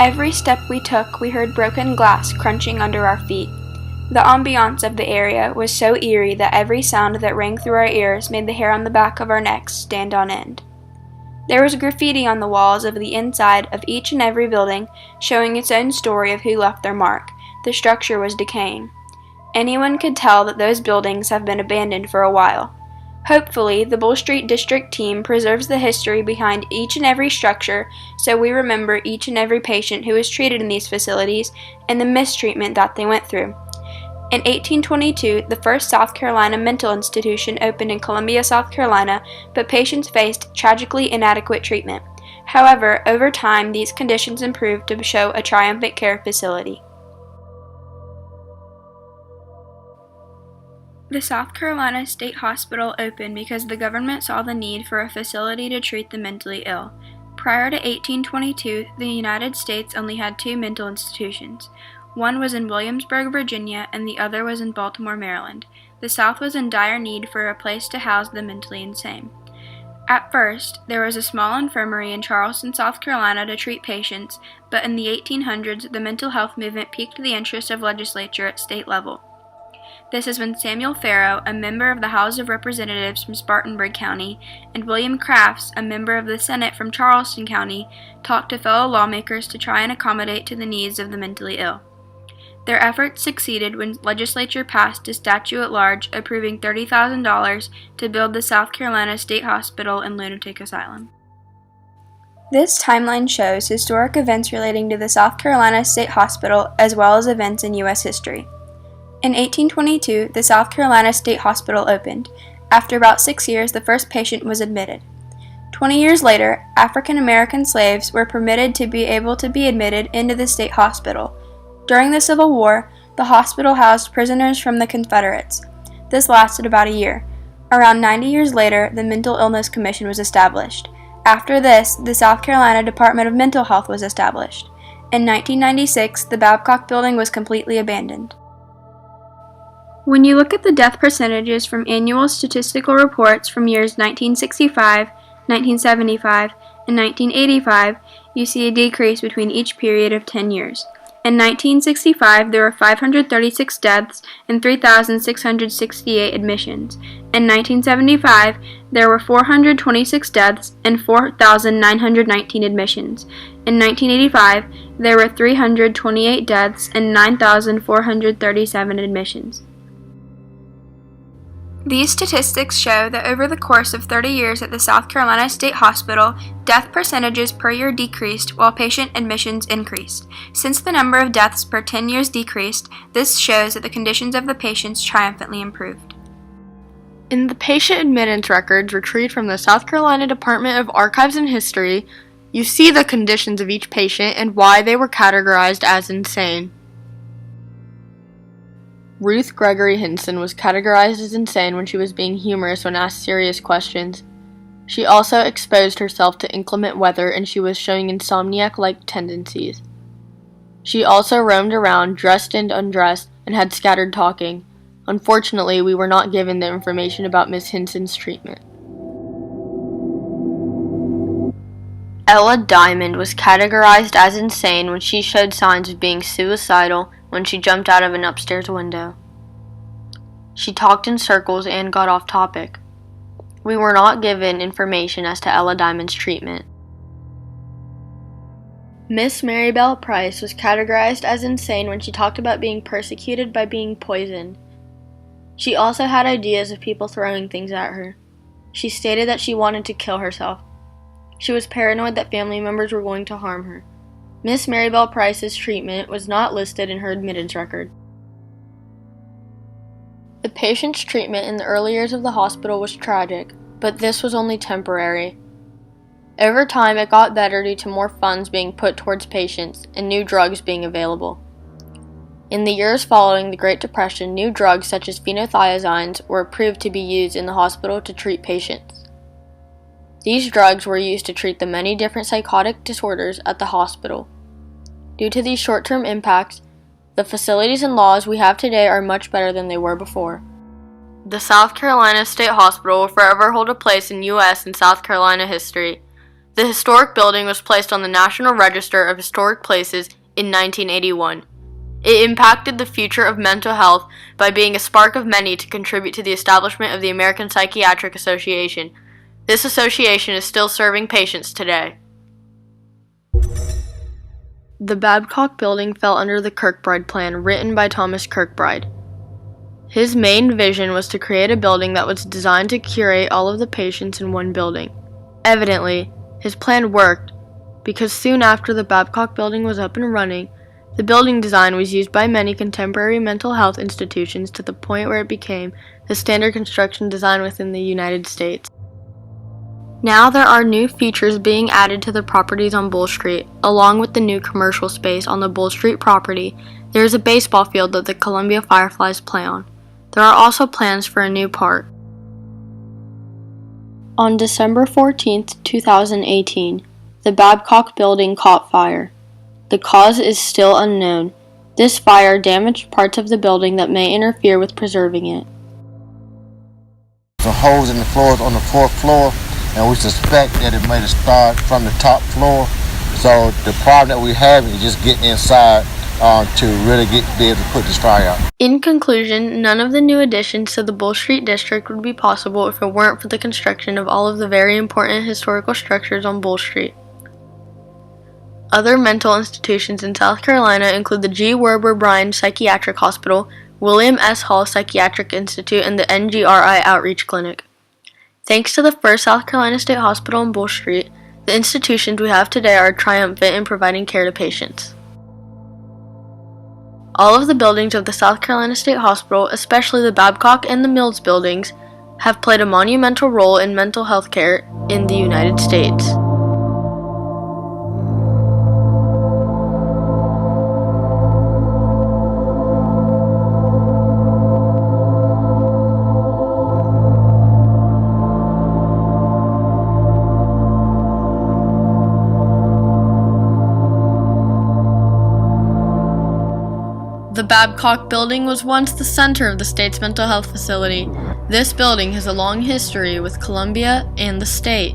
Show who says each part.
Speaker 1: Every step we took, we heard broken glass crunching under our feet. The ambiance of the area was so eerie that every sound that rang through our ears made the hair on the back of our necks stand on end. There was graffiti on the walls of the inside of each and every building, showing its own story of who left their mark. The structure was decaying. Anyone could tell that those buildings have been abandoned for a while. Hopefully, the Bull Street District team preserves the history behind each and every structure so we remember each and every patient who was treated in these facilities and the mistreatment that they went through. In 1822, the first South Carolina mental institution opened in Columbia, South Carolina, but patients faced tragically inadequate treatment. However, over time, these conditions improved to show a triumphant care facility. The South Carolina State Hospital opened because the government saw the need for a facility to treat the mentally ill. Prior to 1822, the United States only had two mental institutions. One was in Williamsburg, Virginia, and the other was in Baltimore, Maryland. The South was in dire need for a place to house the mentally insane. At first, there was a small infirmary in Charleston, South Carolina to treat patients, but in the 1800s, the mental health movement piqued the interest of legislature at state level. This is when Samuel Farrow, a member of the House of Representatives from Spartanburg County, and William Crafts, a member of the Senate from Charleston County, talked to fellow lawmakers to try and accommodate to the needs of the mentally ill. Their efforts succeeded when legislature passed a statute at large approving $30,000 to build the South Carolina State Hospital and Lunatic Asylum. This timeline shows historic events relating to the South Carolina State Hospital as well as events in U.S. history. In 1822, the South Carolina State Hospital opened. After about 6 years, the first patient was admitted. 20 years later, African American slaves were permitted to be able to be admitted into the state hospital. During the Civil War, the hospital housed prisoners from the Confederates. This lasted about a year. Around 90 years later, the Mental Illness Commission was established. After this, the South Carolina Department of Mental Health was established. In 1996, the Babcock Building was completely abandoned. When you look at the death percentages from annual statistical reports from years 1965, 1975, and 1985, you see a decrease between each period of 10 years. In 1965, there were 536 deaths and 3,668 admissions. In 1975, there were 426 deaths and 4,919 admissions. In 1985, there were 328 deaths and 9,437 admissions. These statistics show that over the course of 30 years at the South Carolina State Hospital, death percentages per year decreased while patient admissions increased. Since the number of deaths per 10 years decreased, this shows that the conditions of the patients triumphantly improved.
Speaker 2: In the patient admittance records retrieved from the South Carolina Department of Archives and History, you see the conditions of each patient and why they were categorized as insane. Ruth Gregory Hinson was categorized as insane when she was being humorous when asked serious questions. She also exposed herself to inclement weather and she was showing insomniac-like tendencies. She also roamed around, dressed and undressed, and had scattered talking. Unfortunately, we were not given the information about Miss Hinson's treatment. Ella Diamond was categorized as insane when she showed signs of being suicidal when she jumped out of an upstairs window. She talked in circles and got off topic. We were not given information as to Ella Diamond's treatment. Miss Marybelle Price was categorized as insane when she talked about being persecuted by being poisoned. She also had ideas of people throwing things at her. She stated that she wanted to kill herself. She was paranoid that family members were going to harm her. Miss Marybelle Price's treatment was not listed in her admittance record. The patient's treatment in the early years of the hospital was tragic, but this was only temporary. Over time, it got better due to more funds being put towards patients and new drugs being available. In the years following the Great Depression, new drugs such as phenothiazines were approved to be used in the hospital to treat patients. These drugs were used to treat the many different psychotic disorders at the hospital. Due to these short-term impacts, the facilities and laws we have today are much better than they were before. The South Carolina State Hospital will forever hold a place in U.S. and South Carolina history. The historic building was placed on the National Register of Historic Places in 1981. It impacted the future of mental health by being a spark of many to contribute to the establishment of the American Psychiatric Association. This association is still serving patients today. The Babcock Building fell under the Kirkbride Plan, written by Thomas Kirkbride. His main vision was to create a building that was designed to curate all of the patients in one building. Evidently, his plan worked, because soon after the Babcock Building was up and running, the building design was used by many contemporary mental health institutions to the point where it became the standard construction design within the United States. Now there are new features being added to the properties on Bull Street. Along with the new commercial space on the Bull Street property, there is a baseball field that the Columbia Fireflies play on. There are also plans for a new park. On December 14, 2018, the Babcock Building caught fire. The cause is still unknown. This fire damaged parts of the building that may interfere with preserving it.
Speaker 3: Some holes in the floors on the fourth floor, and we suspect that it may have started from the top floor. So the problem that we have is just getting inside to really be able to put this fire out.
Speaker 2: In conclusion, none of the new additions to the Bull Street District would be possible if it weren't for the construction of all of the very important historical structures on Bull Street. Other mental institutions in South Carolina include the G. Werber Bryan Psychiatric Hospital, William S. Hall Psychiatric Institute, and the NGRI Outreach Clinic. Thanks to the first South Carolina State Hospital on Bull Street, the institutions we have today are triumphant in providing care to patients. All of the buildings of the South Carolina State Hospital, especially the Babcock and the Mills buildings, have played a monumental role in mental health care in the United States. The Babcock Building was once the center of the state's mental health facility. This building has a long history with Columbia and the state.